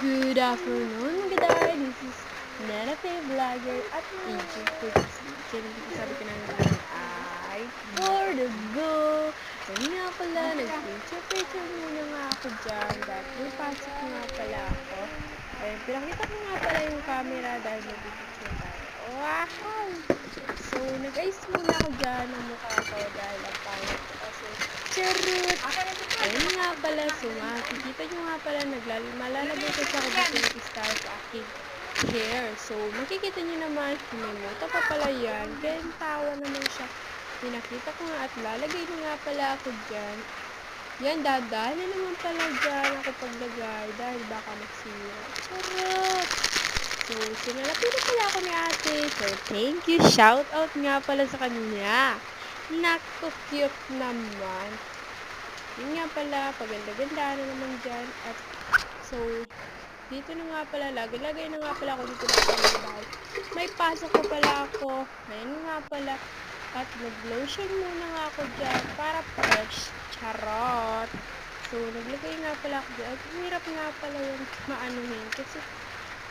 Good afternoon, good day. This is Nana Faye Vlogger at AJ Channel. Sabi ko na naman ay for the go. Ayun nga pala, nag-picture muna nga ako dyan dahil may pasok nga pala ako. Ayun, pinakita ko nga pala yung camera dahil nag-picture tayo. Wow! So, nag-ayos muna ako dyan ng mukha ko dahil ang pangit ko kasi charot! Ayun nga pala, so makikita nyo nga pala, malalagay ko sa dito star sa aking hair. So, makikita nyo naman, may muta pa pala yan. Kaya tawa naman siya. Pinakita ko nga at lalagay nyo nga pala ako dyan. Yan, dadaan na naman pala dyan ako paglagay dahil baka magsira. Charot! So, sinalapi na pala ako ni ate. So, thank you. Shout out nga pala sa kanya. Naku, cute naman. Yun nga pala, paganda-ganda na naman dyan. At, so, dito na nga pala, lagay na nga pala ako dito na pala. May pasok ko pala ako. Ayan nga pala. At nag-lotion muna nga ako dyan para fresh. Charot. So, naglagay nga pala ako dyan. At hirap nga pala yung maanuhin. Kasi,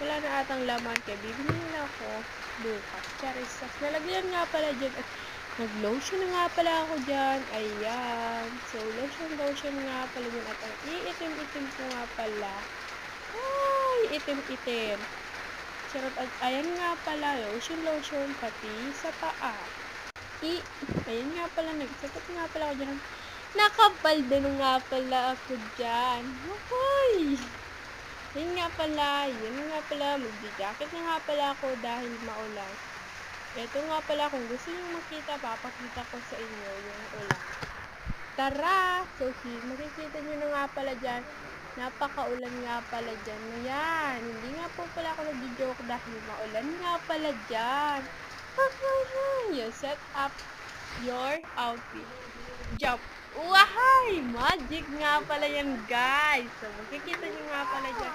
wala na atang laman. Kaya bibili nila ako bukas. Charis. Nalagyan nga pala dyan. At nag-lotion na nga pala ako dyan. Ayan. So, lotion nga pala dyan. At ang iitim-itim ko nga pala. Ay, itim-itim. Charot. At ayan nga pala. Lotion pati sa paa. Ayan nga pala. Nagsagot nga pala ako dyan. Nakabalda na nga pala ako dyan. Hoy! Yun nga pala. Magdi-jacket na nga pala ako dahil maulan. Ito nga pala, kung gusto nyo makita, papakita ko sa inyo yung ulan. Tara! So, makikita nyo na nga pala dyan. Napakaulan nga pala dyan. Ayan. Hindi nga po pala ako nag-joke dahil maulan nga pala dyan. You set up your outfit. Jump! Wahay! Magic nga pala yan, guys. So, makikita nyo nga pala dyan.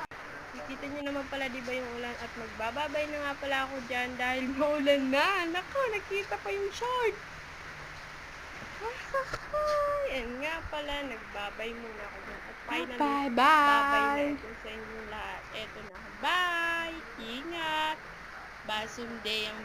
Nakikita nyo naman pala, diba yung ulan? At magbababay na nga pala ako dyan dahil maulan na. Naku, nakita pa yung short. Ayan nga pala, nagbabay muna ako dyan. At finally, babay na ito sa inyong lahat. Eto na, bye! Ingat! Basum day ang